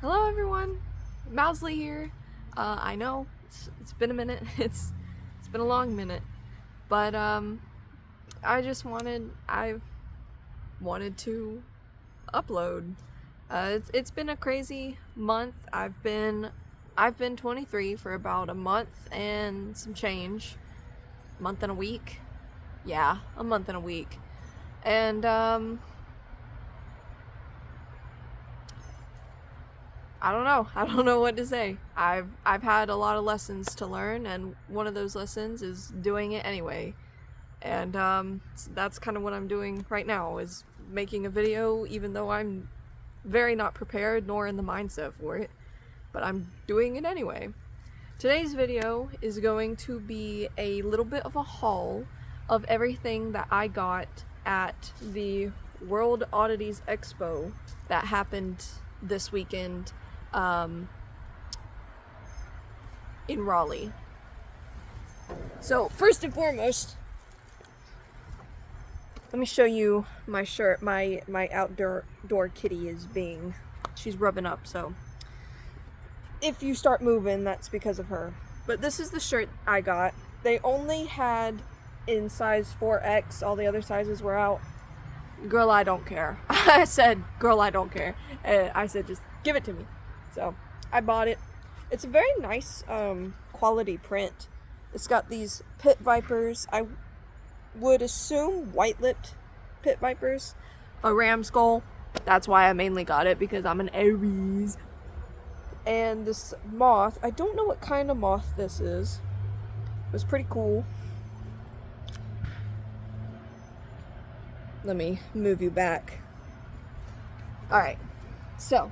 Hello everyone, Mousley here. I know it's been a minute. It's been a long minute, but I wanted to upload. It's been a crazy month. I've been 23 for about a month and some change, month and a week. Yeah, a month and a week, and I don't know. I don't know what to say. I've had a lot of lessons to learn, and one of those lessons is doing it anyway. And that's kind of what I'm doing right now, is making a video, even though I'm very not prepared nor in the mindset for it. But I'm doing it anyway. Today's video is going to be a little bit of a haul of everything that I got at the World Oddities Expo that happened this weekend in Raleigh. So first and foremost, let me show you my shirt. My outdoor kitty is she's rubbing up, so if you start moving, that's because of her. But this is the shirt I got. They only had in size 4X. All the other sizes were out. Girl, I don't care. I said, girl, I don't care. I said, just give it to me. So I bought it. It's a very nice quality print. It's got these pit vipers. I would assume white-lipped pit vipers. A ram skull. That's why I mainly got it, because I'm an Aries. And this moth. I don't know what kind of moth this is. It was pretty cool. Let me move you back. Alright, so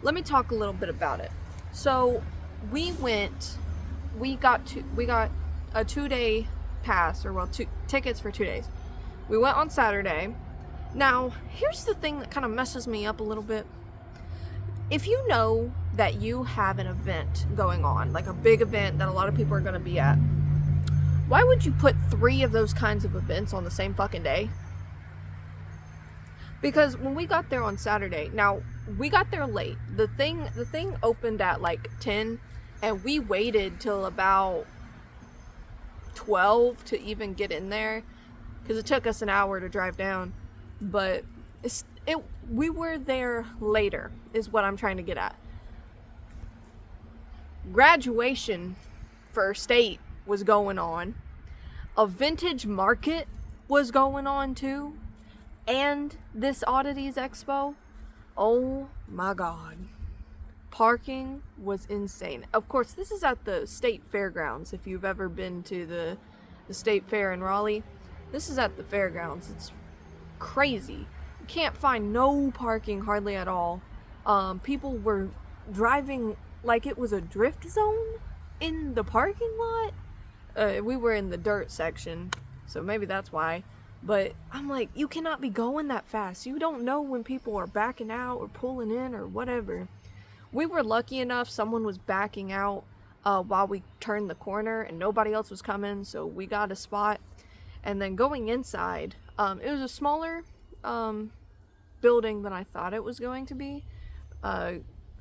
let me talk a little bit about it. So we got a 2-day pass, or well, 2 tickets for 2 days. We went on Saturday. Now, here's the thing that kind of messes me up a little bit. If you know that you have an event going on, like a big event that a lot of people are going to be at, why would you put 3 of those kinds of events on the same fucking day? Because when we got there on Saturday, now we got there late. The thing opened at like 10, and we waited till about 12 to even get in there, because it took us an hour to drive down. But we were there later, is what I'm trying to get at. Graduation for state was going on. A vintage market was going on too. And this Oddities Expo, oh my god. Parking was insane. Of course, this is at the state fairgrounds. If you've ever been to the state fair in Raleigh, this is at the fairgrounds. It's crazy. You can't find no parking hardly at all. People were driving like it was a drift zone in the parking lot. We were in the dirt section, so maybe that's why. But I'm like, you cannot be going that fast. You don't know when people are backing out or pulling in or whatever. We were lucky enough someone was backing out while we turned the corner, and nobody else was coming, so we got a spot. And then going inside, it was a smaller building than I thought it was going to be.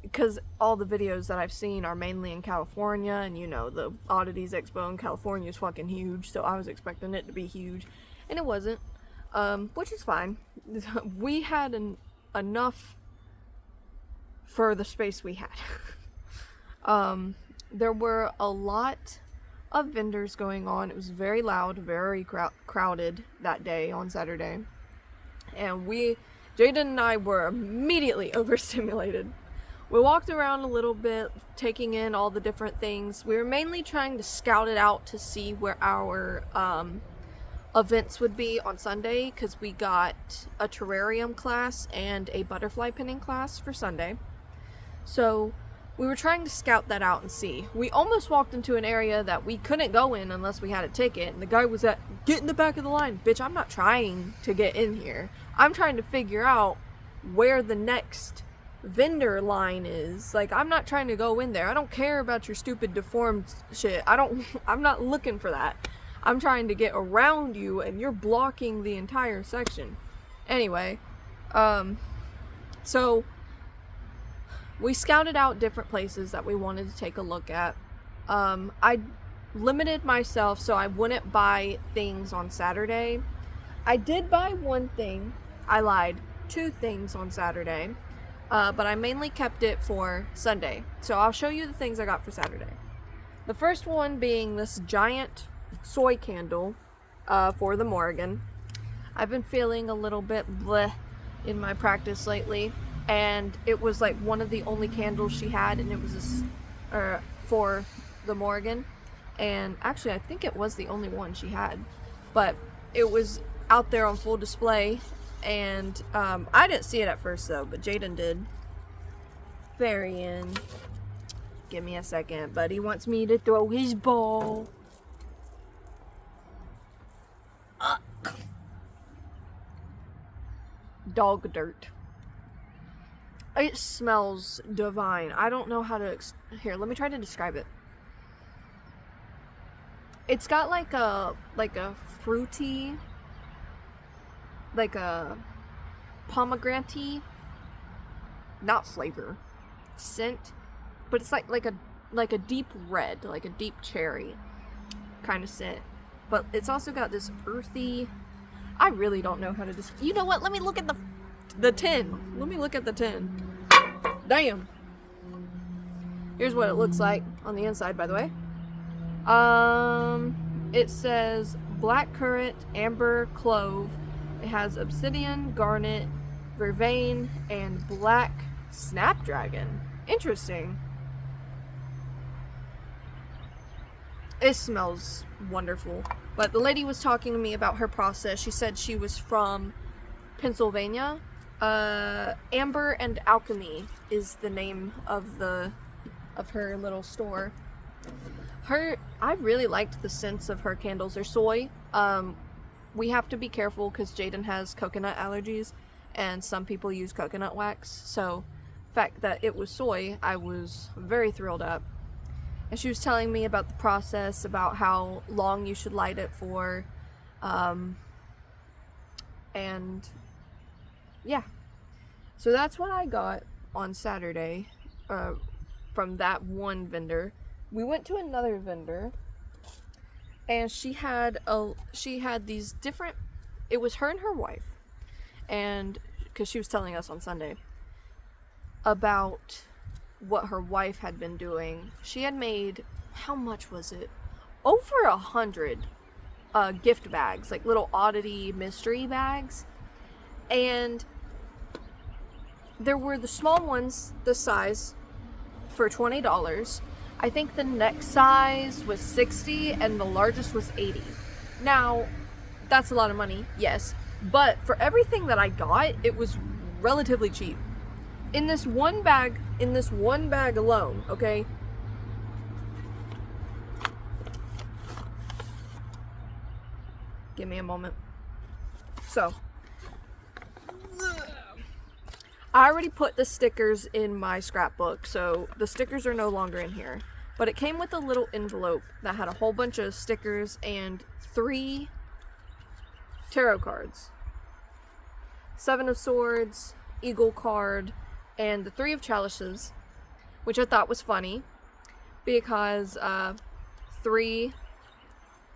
Because all the videos that I've seen are mainly in California, and you know, the Oddities Expo in California is fucking huge, so I was expecting it to be huge, and it wasn't, which is fine. We had enough for the space we had. There were a lot of vendors going on. It was very loud, very crowded that day on Saturday, and Jaden and I were immediately overstimulated. We walked around a little bit, taking in all the different things. We were mainly trying to scout it out to see where our events would be on Sunday, because we got a terrarium class and a butterfly pinning class for Sunday. So we were trying to scout that out and see. We almost walked into an area that we couldn't go in unless we had a ticket, and the guy was at, get in the back of the line. Bitch, I'm not trying to get in here. I'm trying to figure out where the next vendor line is. Like, I'm not trying to go in there. I don't care about your stupid deformed shit. I'm not looking for that. I'm trying to get around you, and you're blocking the entire section. Anyway, so we scouted out different places that we wanted to take a look at. I limited myself so I wouldn't buy things on Saturday. I did buy one thing. I lied. 2 things on Saturday. But I mainly kept it for Sunday. So I'll show you the things I got for Saturday. The first one being this giant soy candle for the Morgan. I've been feeling a little bit bleh in my practice lately, and it was like one of the only candles she had, and it was for the Morgan. And actually, I think it was the only one she had, but it was out there on full display, and I didn't see it at first though, but Jaden did. Very in. Give me a second, buddy wants me to throw his ball. Dog dirt. It smells divine. I don't know how to here, let me try to describe it. It's got like a fruity, like a pomegranate, not flavor, scent, but it's like a deep red, like a deep cherry kind of scent. But it's also got this earthy, I really don't know how to describe. You know what? Let me look at the tin. Let me look at the tin. Damn. Here's what it looks like on the inside, by the way. It says black currant, amber, clove. It has obsidian, garnet, vervain, and black snapdragon. Interesting. It smells wonderful. But the lady was talking to me about her process. She said she was from Pennsylvania. Amber and Alchemy is the name of her little store. I really liked the scents of her candles. They're soy. We have to be careful because Jaden has coconut allergies, and some people use coconut wax. So, the fact that it was soy, I was very thrilled at. And she was telling me about the process, about how long you should light it for, and yeah. So that's what I got on Saturday from that one vendor. We went to another vendor, and she had these different. It was her and her wife, and because she was telling us on Sunday about what her wife had been doing. She had made, how much was it? Over 100 gift bags, like little oddity mystery bags. And there were the small ones, the size, for $20. I think the next size was $60 and the largest was $80. Now, that's a lot of money, yes. But for everything that I got, it was relatively cheap. In this one bag alone, okay? Give me a moment. So, I already put the stickers in my scrapbook, so the stickers are no longer in here. But it came with a little envelope that had a whole bunch of stickers and 3 tarot cards. 7 of Swords, Eagle card, and the 3 of Chalices, which I thought was funny because 3,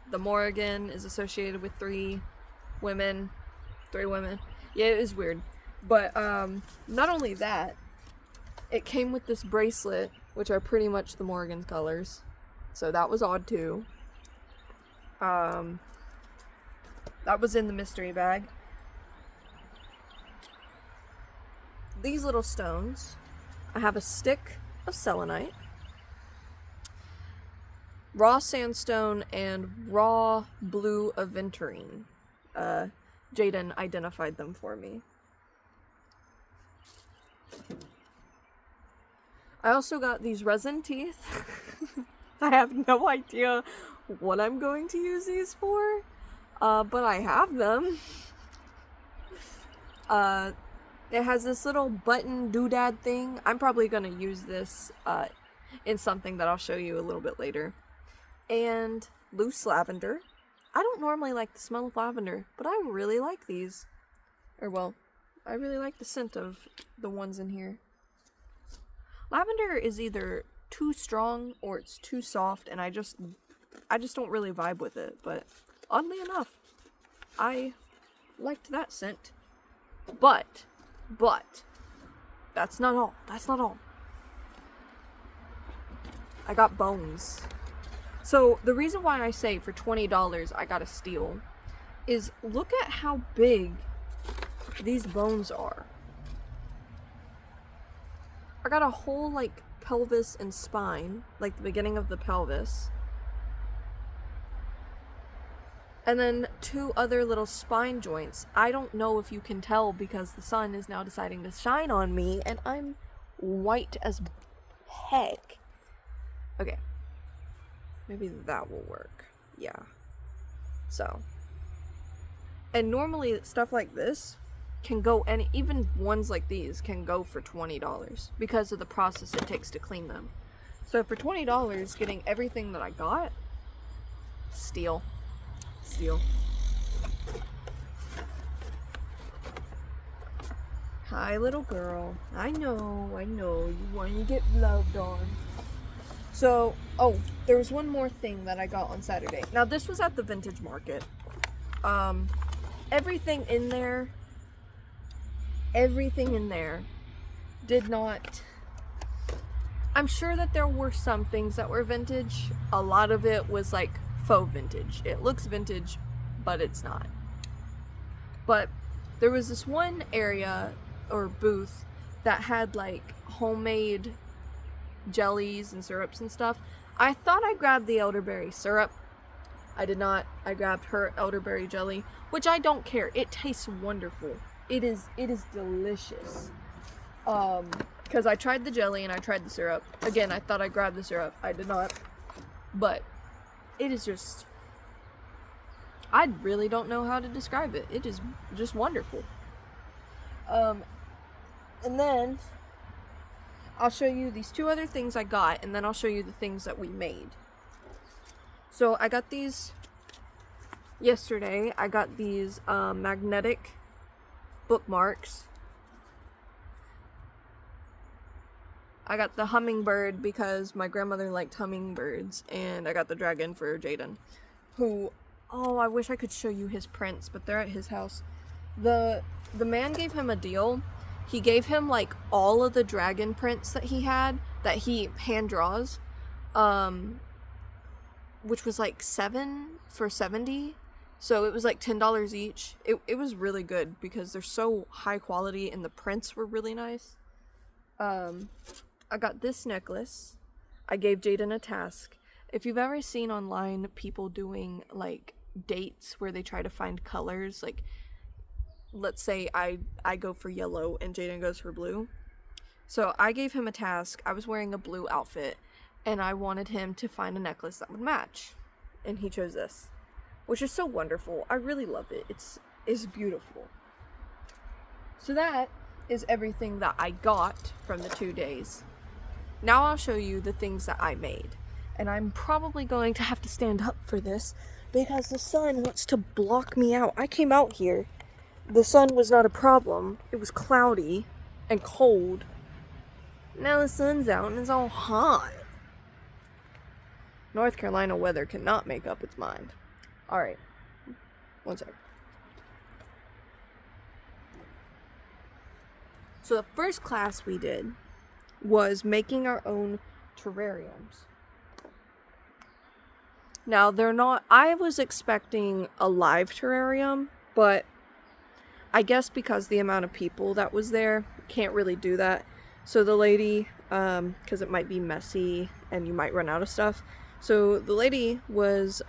the Morrigan is associated with 3 women. Yeah, it is weird. But not only that, it came with this bracelet, which are pretty much the Morrigan's colors. So that was odd too. That was in the mystery bag. These little stones. I have a stick of selenite, raw sandstone, and raw blue aventurine. Jaden identified them for me. I also got these resin teeth. I have no idea what I'm going to use these for, but I have them. It has this little button doodad thing. I'm probably going to use this in something that I'll show you a little bit later. And loose lavender. I don't normally like the smell of lavender, but I really like these. Or well, I really like the scent of the ones in here. Lavender is either too strong or it's too soft, and I just don't really vibe with it. But oddly enough, I liked that scent. But that's not all. That's not all. I got bones. So the reason why I say for $20 I got a steal is look at how big these bones are. I got a whole like pelvis and spine, like the beginning of the pelvis. And then 2 other little spine joints. I don't know if you can tell because the sun is now deciding to shine on me and I'm white as heck. Okay. Maybe that will work. Yeah. So. And normally stuff like this can go, and even ones like these can go for $20 because of the process it takes to clean them. So for $20, getting everything that I got, steal. Hi, little girl. I know, you want to get loved on. So, oh, there was one more thing that I got on Saturday. Now, this was at the vintage market. Everything in there did not... I'm sure that there were some things that were vintage. A lot of it was like faux vintage. It looks vintage, but it's not. But there was this one area or booth that had like homemade jellies and syrups and stuff. I thought I grabbed the elderberry syrup. I did not. I grabbed her elderberry jelly, which I don't care. It tastes wonderful. It is delicious. Because I tried the jelly and I tried the syrup. Again, I thought I grabbed the syrup. I did not. But it is just... I really don't know how to describe it. It is just wonderful. And then I'll show you these 2 other things I got, and then I'll show you the things that we made. So I got these yesterday. I got these magnetic bookmarks. I got the hummingbird because my grandmother liked hummingbirds, and I got the dragon for Jaden, who, oh, I wish I could show you his prints, but they're at his house. The man gave him a deal. He gave him like all of the dragon prints that he had that he hand draws, which was like 7 for $70. So it was like $10 each. It was really good because they're so high quality and the prints were really nice. I got this necklace. I gave Jaden a task. If you've ever seen online people doing like dates where they try to find colors, like let's say I go for yellow and Jaden goes for blue. So I gave him a task. I was wearing a blue outfit and I wanted him to find a necklace that would match. And he chose this, which is so wonderful. I really love it. It's beautiful. So that is everything that I got from the 2 days. Now I'll show you the things that I made. And I'm probably going to have to stand up for this because the sun wants to block me out. I came out here. The sun was not a problem. It was cloudy and cold. Now the sun's out and it's all hot. North Carolina weather cannot make up its mind. Alright. One sec. So the first class we did was making our own terrariums. Now they're not... I was expecting a live terrarium, but I guess because the amount of people that was there, can't really do that. So the lady, because it might be messy and you might run out of stuff. So the lady was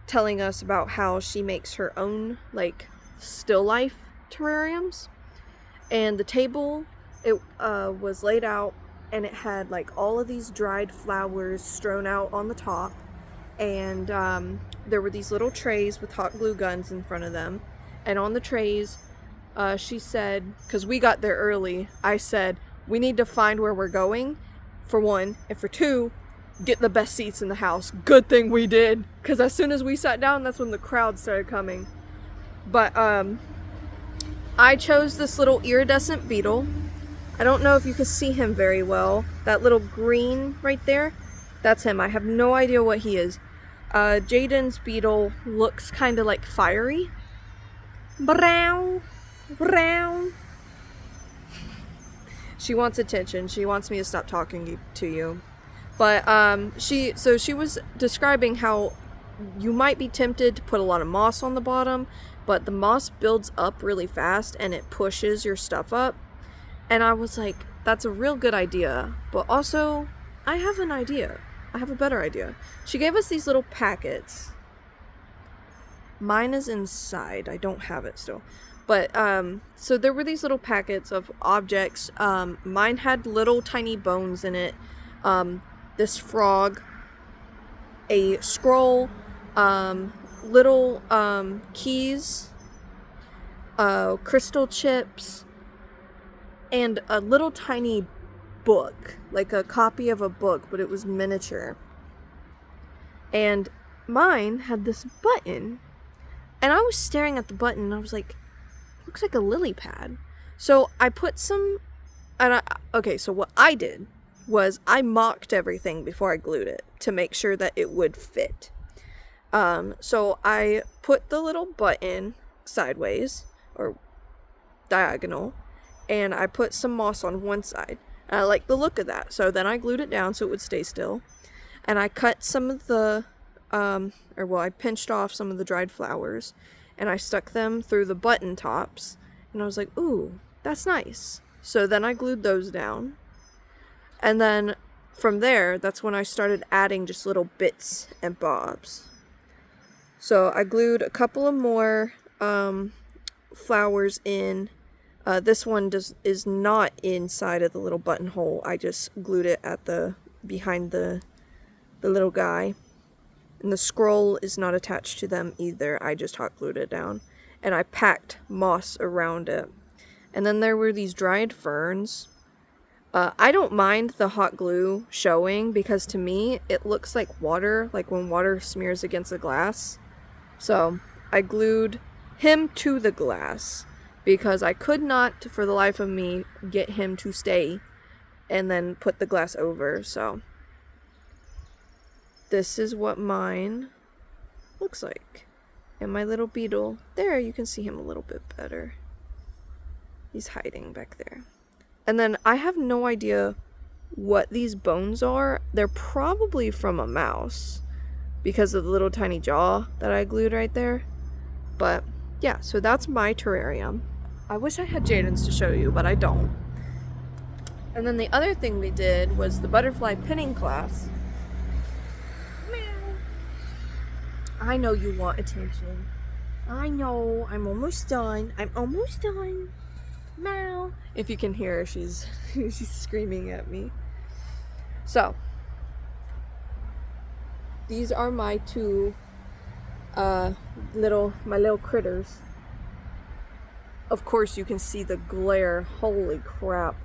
telling us about how she makes her own, like, still life terrariums. And the table, it was laid out and it had, like, all of these dried flowers strewn out on the top. And there were these little trays with hot glue guns in front of them. And on the trays, she said, because we got there early, I said, we need to find where we're going, for one, and for two, get the best seats in the house. Good thing we did, because as soon as we sat down, that's when the crowd started coming. But I chose this little iridescent beetle. I don't know if you can see him very well. That little green right there, that's him. I have no idea what he is. Jaden's beetle looks kind of like fiery. Brown, brown. She wants attention. She wants me to stop talking to you. But she was describing how you might be tempted to put a lot of moss on the bottom, but the moss builds up really fast and it pushes your stuff up. And I was like, that's a real good idea. But also, I have an idea. I have a better idea. She gave us these little packets. Mine is inside. I don't have it still. But, so there were these little packets of objects. Mine had little tiny bones in it. This frog, a scroll, little, keys, crystal chips, and a little tiny book, like a copy of a book, but it was miniature. And mine had this button, and I was staring at the button, and I was like, looks like a lily pad. So I put some, okay, so what I did was I mocked everything before I glued it to make sure that it would fit. So I put the little button sideways, or diagonal, and I put some moss on one side. And I like the look of that. So then I glued it down so it would stay still. And I cut some of the, I pinched off some of the dried flowers. And I stuck them through the button tops. And I was like, ooh, that's nice. So then I glued those down. And then from there, that's when I started adding just little bits and bobs. So I glued a couple of more flowers in. This one is not inside of the little buttonhole. I just glued it at behind the little guy. And the scroll is not attached to them either. I just hot glued it down. And I packed moss around it. And then there were these dried ferns. I don't mind the hot glue showing because to me it looks like water, like when water smears against a glass. So I glued him to the glass because I could not for the life of me get him to stay and then put the glass over. So this is what mine looks like. And my little beetle, there you can see him a little bit better. He's hiding back there. And then I have no idea what these bones are. They're probably from a mouse because of the little tiny jaw that I glued right there. But yeah, so that's my terrarium. I wish I had Jaden's to show you, but I don't. And then the other thing we did was the butterfly pinning class. Meow. I know you want attention. I know. I'm almost done. I'm almost done. Meow. If you can hear her, she's screaming at me. So these are my two little critters. Of course you can see the glare. Holy crap.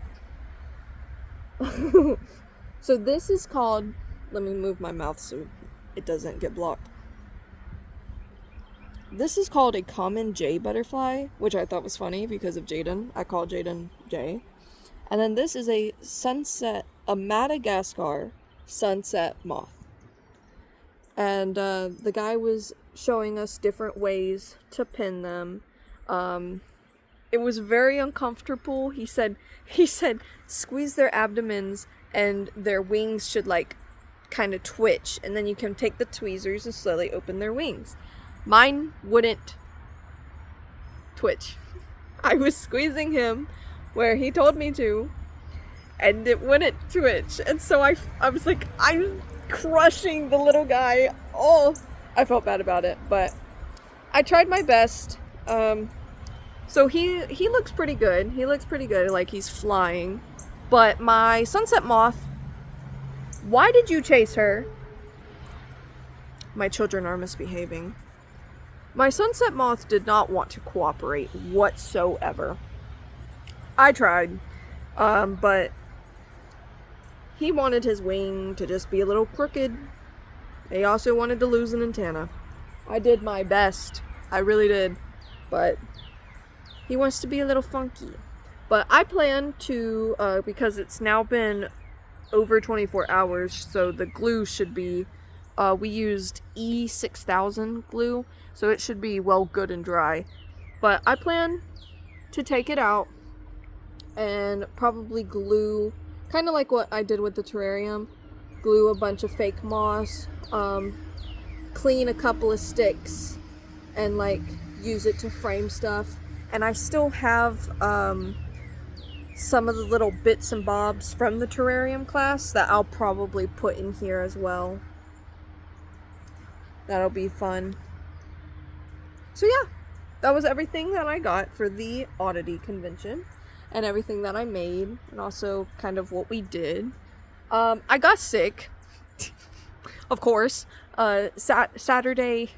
So this is called, let me move my mouth so it doesn't get blocked. This is called a common jay butterfly, which I thought was funny because of Jaden. I call Jaden Jay. And then this is a Madagascar sunset moth. And the guy was showing us different ways to pin them. It was very uncomfortable. He said squeeze their abdomens and their wings should like kind of twitch, and then you can take the tweezers and slowly open their wings. Mine wouldn't twitch. I was squeezing him where he told me to, and it wouldn't twitch. And so I was like, I'm crushing the little guy. Oh, I felt bad about it, but I tried my best. So he looks pretty good. He looks pretty good, like he's flying. But my sunset moth, why did you chase her? My children are misbehaving. My sunset moth did not want to cooperate whatsoever. I tried, but he wanted his wing to just be a little crooked. He also wanted to lose an antenna. I did my best. I really did. But he wants to be a little funky. But I plan to, because it's now been over 24 hours, so the glue should be, we used E6000 glue, so it should be well good and dry. But I plan to take it out and probably glue, kind of like what I did with the terrarium, glue a bunch of fake moss, clean a couple of sticks, and like use it to frame stuff. And I still have some of the little bits and bobs from the terrarium class that I'll probably put in here as well. That'll be fun. So yeah, that was everything that I got for the Oddity Convention, and everything that I made, and also kind of what we did. I got sick, of course. Saturday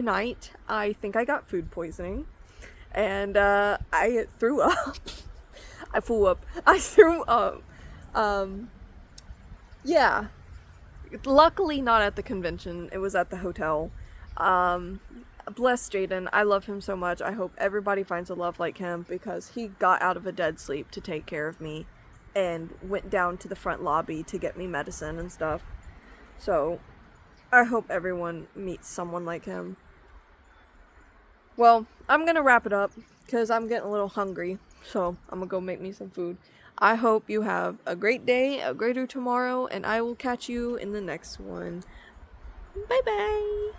night, I think I got food poisoning, and I threw up. I threw up. Yeah. Luckily not at the convention. It was at the hotel. Bless Jaden. I love him so much. I hope everybody finds a love like him, because he got out of a dead sleep to take care of me and went down to the front lobby to get me medicine and stuff. So I hope everyone meets someone like him. Well, I'm gonna wrap it up because I'm getting a little hungry. So I'm gonna go make me some food. I hope you have a great day, a greater tomorrow, and I will catch you in the next one. Bye bye!